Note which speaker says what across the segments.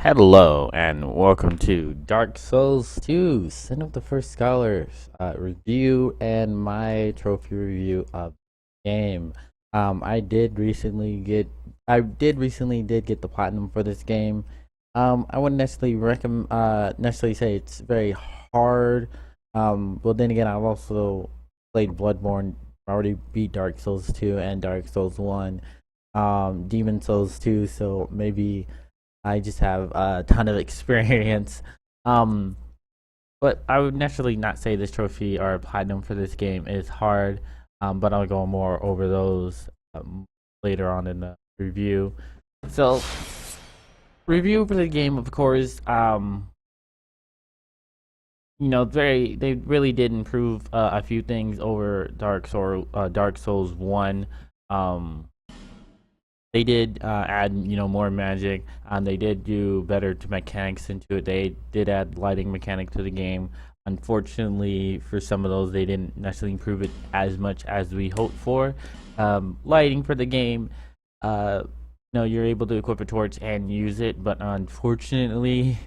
Speaker 1: Hello and welcome to Dark Souls 2 Sin of the First Scholars review and my trophy review of the game. I did recently get the platinum for this game. I wouldn't necessarily say it's very hard. But then again, I've also played Bloodborne. I already beat Dark Souls 2 and Dark Souls 1, Demon Souls 2, so maybe I just have a ton of experience. Um, but I would naturally not say this trophy or platinum for this game is hard. But I'll go more over those later on in the review. So, review for the game, of course. They really did improve a few things over Dark Souls 1. They did add more magic. They did do better to mechanics into it. They did add lighting mechanic to the game. Unfortunately, for some of those, they didn't necessarily improve it as much as we hoped for. Lighting for the game, you're able to equip a torch and use it, but unfortunately,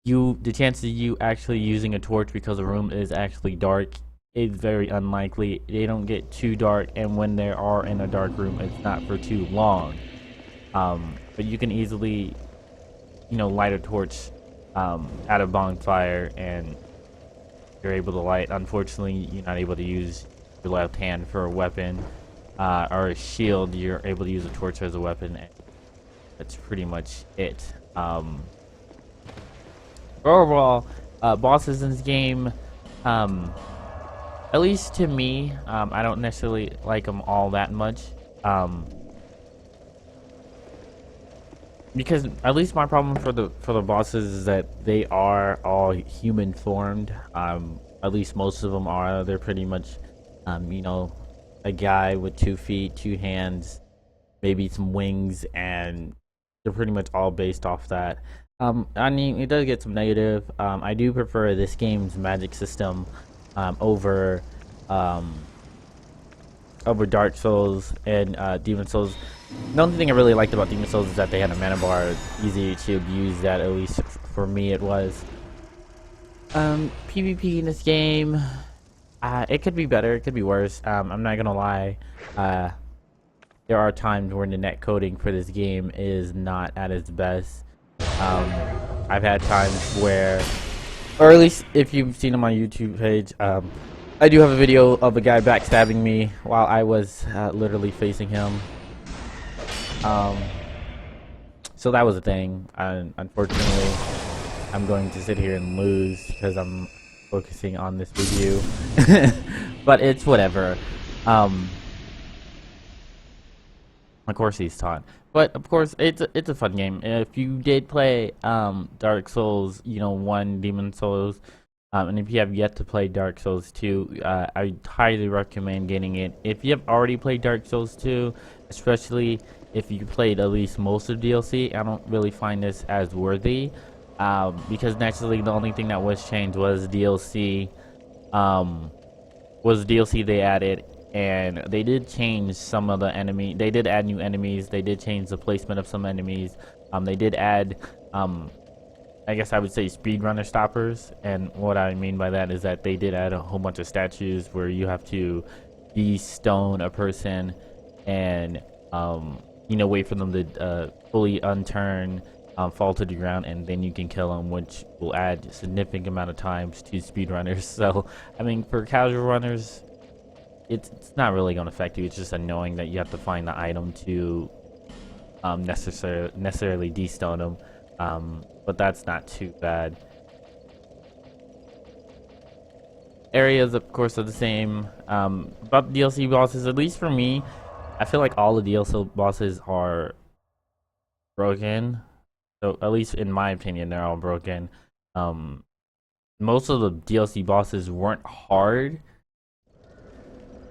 Speaker 1: the chances of you actually using a torch because the room is actually dark is very unlikely. They don't get too dark, and when they are in a dark room, it's not for too long. But you can easily, light a torch at a bonfire, and you're able to light. Unfortunately, you're not able to use your left hand for a weapon or a shield. You're able to use a torch as a weapon, and that's pretty much it. Overall, bosses in this game, at least to me, I don't necessarily like them all that much. Because at least my problem for the bosses is that they are all human formed. At least most of them are. They're pretty much, a guy with 2 feet, 2 hands, maybe some wings, and they're pretty much all based off that. I mean, it does get some negative. I do prefer this game's magic system over Dark Souls and Demon Souls. The only thing I really liked about Demon Souls is that they had a mana bar, easy to abuse that, at least for me it was. PvP in this game, it could be better, it could be worse. I'm not gonna lie. There are times when the net coding for this game is not at its best. I've had times where, or at least if you've seen on my YouTube page, I do have a video of a guy backstabbing me while I was literally facing him. So that was a thing. Unfortunately, I'm going to sit here and lose because I'm focusing on this review. But it's whatever. Of course he's taught. But of course it's a fun game. If you did play Dark Souls, 1, Demon Souls, and if you have yet to play Dark Souls 2, I highly recommend getting it. If you have already played Dark Souls 2, especially if you played at least most of DLC, I don't really find this as worthy, because naturally the only thing that was changed was DLC. They added, and they did change some of the enemy. They did add new enemies. They did change the placement of some enemies. They did add, I guess I would say, speedrunner stoppers. And what I mean by that is that they did add a whole bunch of statues where you have to de-stone a person and, wait for them to fully unturn, fall to the ground, and then you can kill them, which will add a significant amount of times to speedrunners. So, I mean, for casual runners, it's not really going to affect you. It's just annoying that you have to find the item to necessarily de-stone them, but that's not too bad. Areas, of course, are the same. About the DLC bosses, at least for me, I feel like all the DLC bosses are broken. So, at least in my opinion, they're all broken. Most of the DLC bosses weren't hard.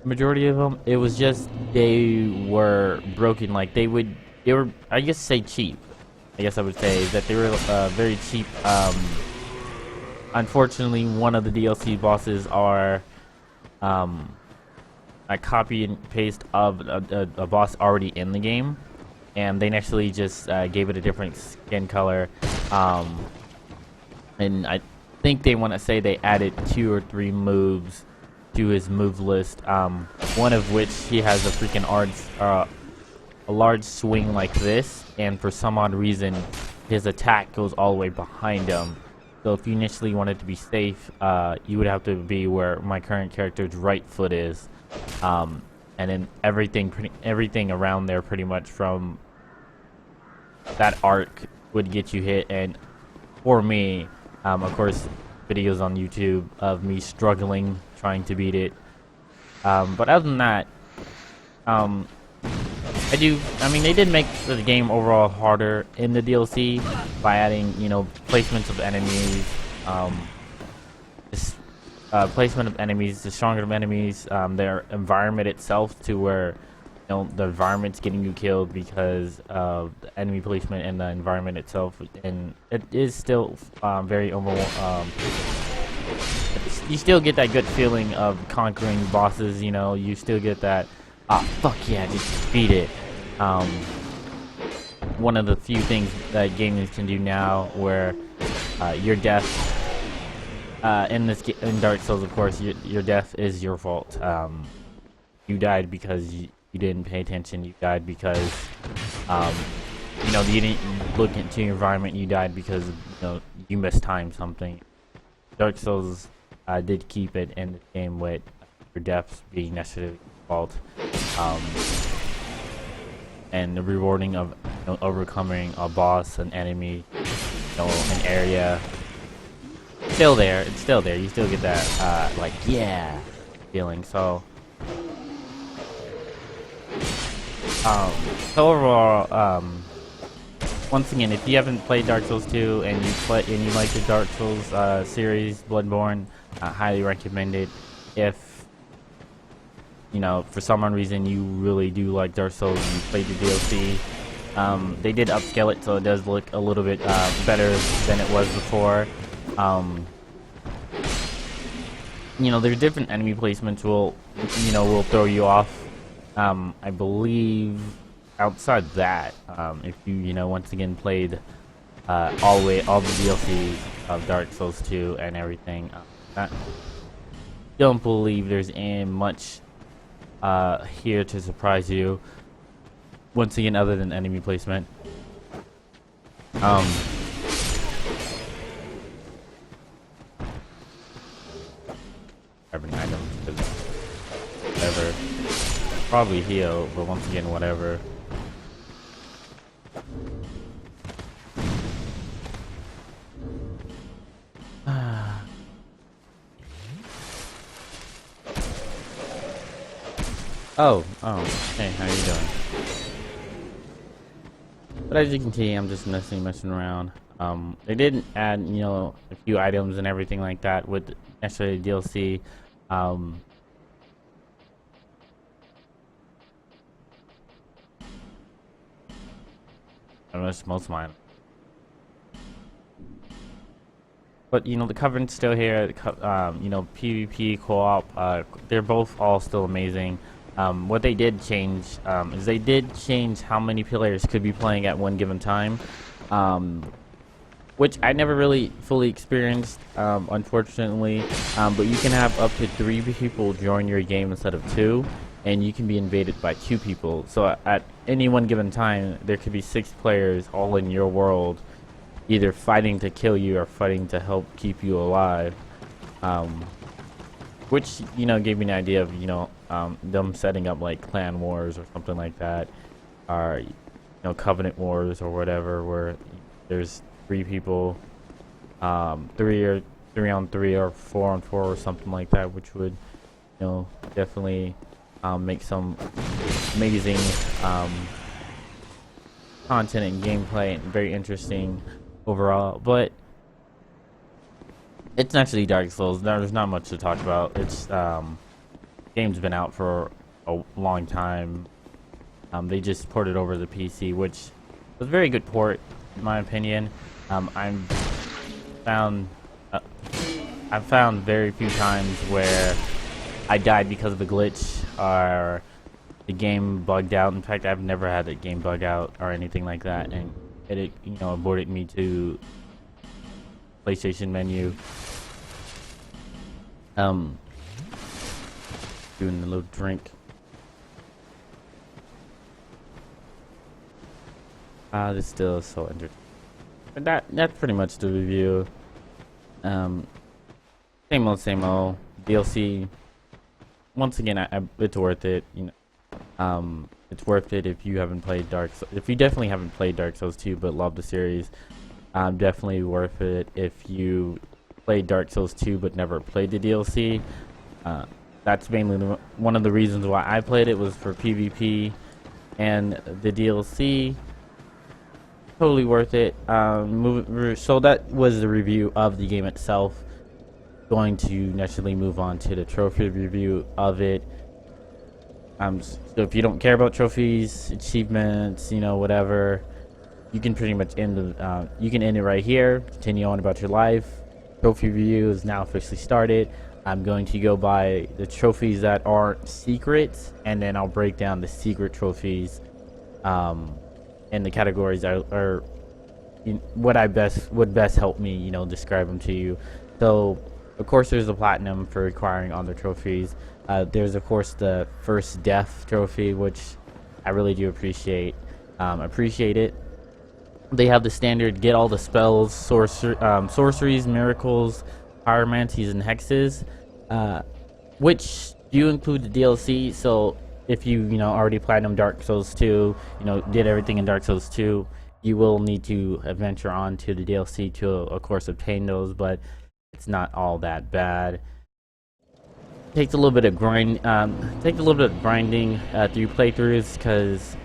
Speaker 1: Majority of them, it was just they were broken. Like they were, I guess, say cheap. I guess I would say that they were very cheap. Unfortunately, one of the DLC bosses are a copy and paste of a boss already in the game. and they actually just gave it a different skin color. And I think they want to say they added 2 or 3 moves to his move list. One of which he has a freaking a large swing like this, and for some odd reason, his attack goes all the way behind him. So if you initially wanted to be safe, you would have to be where my current character's right foot is, and then everything around there, pretty much from that arc, would get you hit. And for me, of course, videos on YouTube of me struggling trying to beat it. But other than that, I mean, they did make the game overall harder in the DLC by adding, placements of enemies, placement of enemies, the stronger of enemies, their environment itself, to where, the environment's getting you killed because of the enemy placement and the environment itself. And it is still very overwhelming. You still get that good feeling of conquering bosses, you still get that, fuck yeah, just beat it. One of the few things that gamers can do now, where your death in Dark Souls, of course, your death is your fault. You died because you didn't pay attention. You died because you didn't look into your environment. You died because you mistimed something. Dark Souls did keep it in the game with your deaths being necessarily fault, and the rewarding of overcoming a boss, an enemy, an area. It's still there. You still get that like, yeah, feeling. So overall, once again, if you haven't played Dark Souls 2 and you like the Dark Souls series, Bloodborne, highly recommend it. If for some reason you really do like Dark Souls and you played the DLC, they did upscale it, so it does look a little bit better than it was before. There's different enemy placements will throw you off. I believe outside that, if you once again played all the DLCs of Dark Souls 2 and everything, I don't believe there's much here to surprise you, once again, other than enemy placement. Grabbing items, because whatever. Probably heal, but once again, whatever. Oh, hey, how you doing? But as you can see, I'm just messing around. They didn't add, a few items and everything like that with necessarily DLC. Most of mine. But the Covenant's still here. PvP, co-op, they're both all still amazing. What they did change is they did change how many players could be playing at one given time, which I never really fully experienced, unfortunately. But you can have up to 3 people join your game instead of 2, and you can be invaded by 2 people. So at any one given time, there could be 6 players all in your world, either fighting to kill you or fighting to help keep you alive. Which gave me an idea of them setting up like clan wars or something like that, or Covenant wars or whatever, where there's 3 people, 3 on 3 or 4 on 4 or something like that, which would definitely make some amazing content and gameplay, and very interesting overall. But it's actually Dark Souls. There's not much to talk about. It's game's been out for a long time. They just ported over the PC, which was a very good port in my opinion. I've found very few times where I died because of a glitch, or the game bugged out. In fact, I've never had a game bug out or anything like that, and it aborted me to PlayStation menu. Doing a little drink. This still is so entertaining. But that's pretty much the review. Same old DLC. Once again, it's worth it. It's worth it if you haven't played if you definitely haven't played Dark Souls 2 but love the series. Definitely worth it if you played Dark Souls 2 but never played the DLC. That's mainly one of the reasons why I played it, was for PvP, and the DLC, totally worth it. So that was the review of the game itself. Going to naturally move on to the trophy review of it. So if you don't care about trophies, achievements, whatever, you can pretty much end it right here. Continue on about your life. Trophy review is now officially started. I'm going to go by the trophies that aren't secrets, and then I'll break down the secret trophies, and the categories are what would best help me, describe them to you. So, of course, there's the platinum for acquiring other trophies. There's, of course, the first death trophy, which I really do appreciate it. They have the standard get all the spells, sorceries, miracles, pyromancies, and hexes, which do include the DLC. So if you already platinum Dark Souls 2, did everything in Dark Souls 2, you will need to adventure on to the DLC to, of course, obtain those, but it's not all that bad. Takes a little bit of grinding through playthroughs, because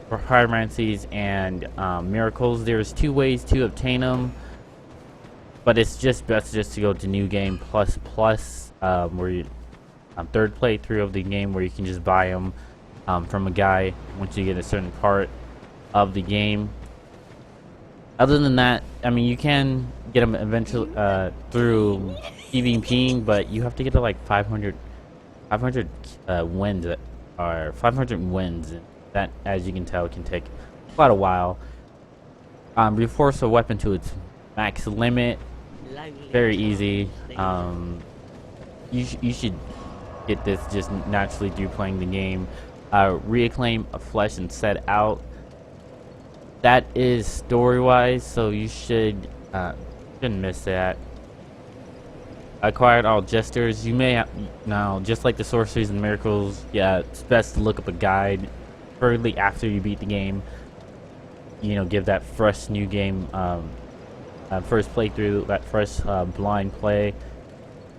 Speaker 1: for pyromancies and miracles, there's 2 ways to obtain them, but it's just best to go to New Game Plus, where you third playthrough of the game, where you can just buy them from a guy once you get a certain part of the game. Other than that, you can get them eventually through PvPing, but you have to get to like 500 wins, or 500 wins. That, as you can tell, can take quite a while. Reforce a weapon to its max limit. Very easy. You should get this just naturally through playing the game. Reclaim a flesh and set out. That is story-wise, so you shouldn't miss that. Acquired all jesters. You may now, just like the sorceries and miracles, it's best to look up a guide early after you beat the game. Give that fresh new game first playthrough, that fresh blind play.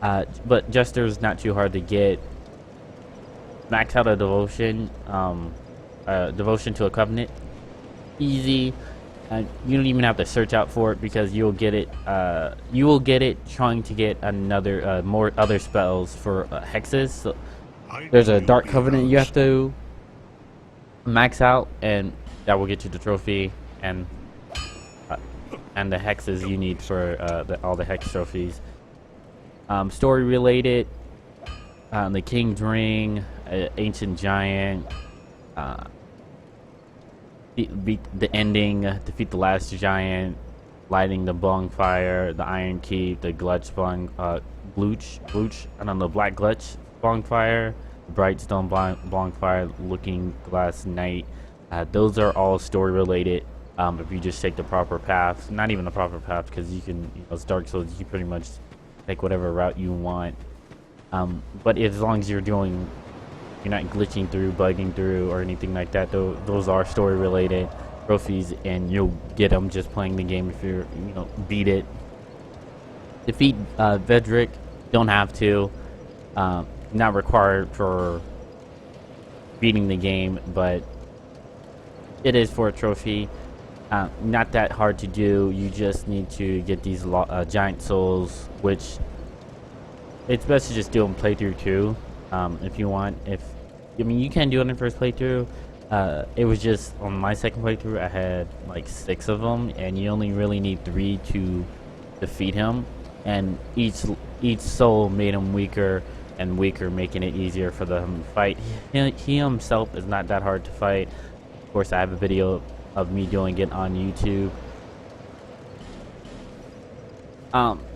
Speaker 1: But jesters not too hard to get. Max out a devotion, devotion to a covenant. Easy. You don't even have to search out for it, because you'll get it. You will get it trying to get another more other spells for hexes. So there's a dark covenant you have to max out, and that will get you the trophy and the hexes you need for all the hex trophies. Story related. The King's Ring, Ancient Giant. Beat the ending, defeat the last giant, lighting the bonfire, the Iron Key, the Glutch Black Glutch bonfire, the Bright Stone bonfire, Looking Glass Night. Those are all story related. If you just take the proper path, not even the proper path, because you can, it's Dark Souls, you can pretty much take whatever route you want. But as long as you're not glitching through, bugging through, or anything like that, those are story related trophies, and you'll get them just playing the game if you're beat it. Defeat Vedrick. Don't have to. Not required for beating the game, but it is for a trophy. Not that hard to do. You just need to get these giant souls, which it's best to just do them playthrough too, if you want. You can do it in first playthrough. It was just on my second playthrough, I had like 6 of them, and you only really need 3 to defeat him, and each soul made him weaker and weaker, making it easier for them to fight. He himself is not that hard to fight. Of course, I have a video of me doing it on YouTube.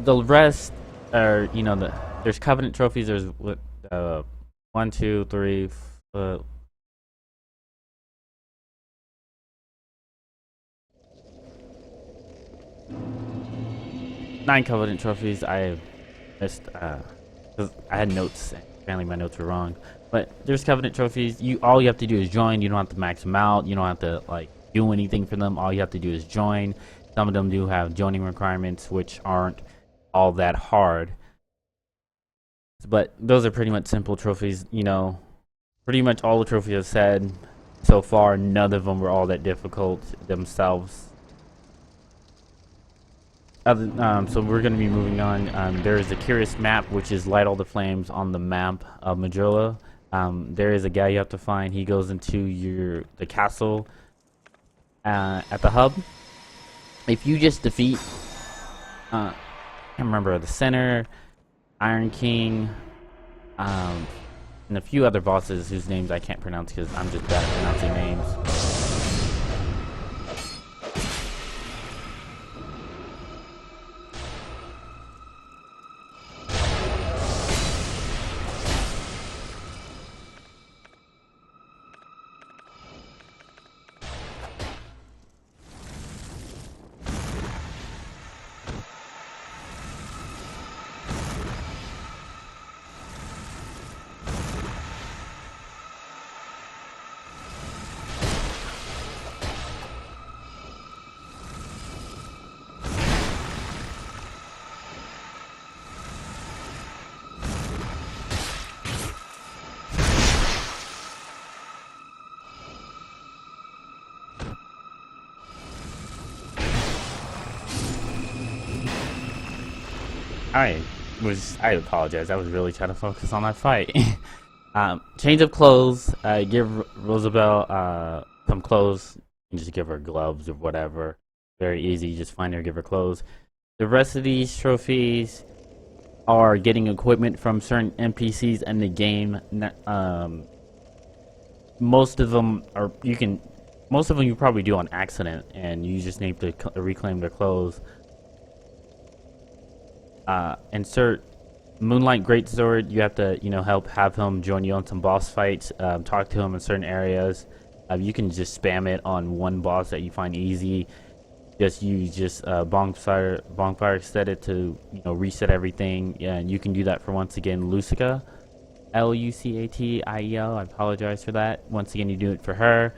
Speaker 1: The rest are, you know, there's Covenant trophies. There's 1, 2, 3, 9 Covenant trophies. I missed, 'cause I had notes, and apparently my notes were wrong. But there's Covenant trophies. All you have to do is join. You don't have to max them out. You don't have to like do anything for them. All you have to do is join. Some of them do have joining requirements, which aren't all that hard. But those are pretty much simple trophies. You know, pretty much all the trophies I've said so far, none of them were all that difficult themselves. So we're going to be moving on. There is the Curious map, which is light all the flames on the map of Majula. There is a guy you have to find. He goes into the castle at the hub. If you just defeat, I can't remember, the Center, Iron King, and a few other bosses whose names I can't pronounce because I'm just bad at pronouncing names. I apologize. I was really trying to focus on that fight. Change of clothes. Give Rosabelle some clothes. You just give her gloves or whatever. Very easy. Just find her, give her clothes. The rest of these trophies are getting equipment from certain NPCs in the game. Most of them you probably do on accident, and you just need to reclaim their clothes. Insert Moonlight Greatsword. You have to, have him join you on some boss fights. Talk to him in certain areas. You can just spam it on one boss that you find easy. Just use bonfire set it to reset everything, and you can do that for, once again, Lucica, Lucatiel. I apologize for that. Once again, you do it for her.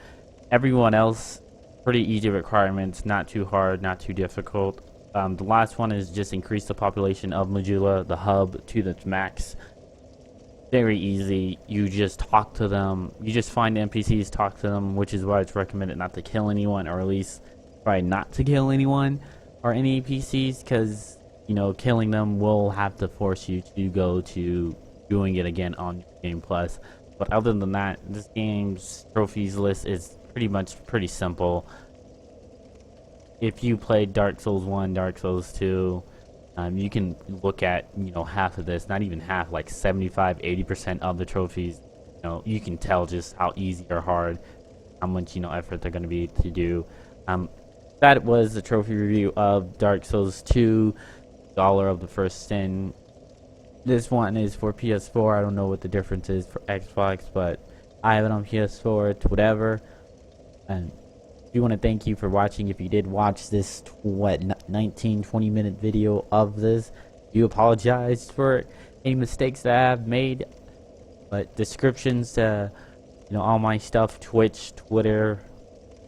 Speaker 1: Everyone else, pretty easy requirements. Not too hard, not too difficult. The last one is just increase the population of Majula, the hub, to the max. Very easy. You just talk to them. You just find NPCs, talk to them, which is why it's recommended not to kill anyone, or at least try not to kill anyone or any NPCs, because killing them will have to force you to go to doing it again on Game Plus. But other than that, this game's trophies list is pretty simple. If you played Dark Souls 1, Dark Souls 2, you can look at, half of this, not even half, like 75-80% of the trophies. You can tell just how easy or hard, how much, effort they're going to be to do. That was the trophy review of Dark Souls 2, Dollar of the First Sin. This one is for PS4. I don't know what the difference is for Xbox, but I have it on PS4. It's whatever. And I do want to thank you for watching. If you did watch this 19-20 minute video of this, you apologize for any mistakes that I have made, but descriptions to all my stuff, Twitch, Twitter,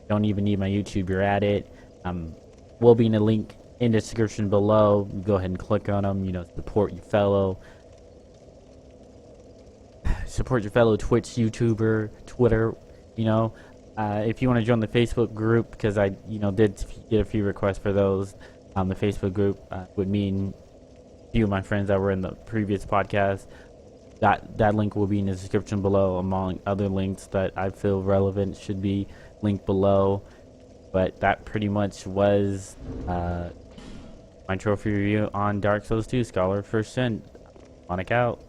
Speaker 1: don't even need my YouTube, you're at it, will be in a link in the description below. Go ahead and click on them. Support your fellow Twitch YouTuber, Twitter. If you want to join the Facebook group, because I did get a few requests for those. The Facebook group would mean a few of my friends that were in the previous podcast. That link will be in the description below, among other links that I feel relevant should be linked below. But that pretty much was my trophy review on Dark Souls 2, Scholar First Sin. ADemonicShadow out.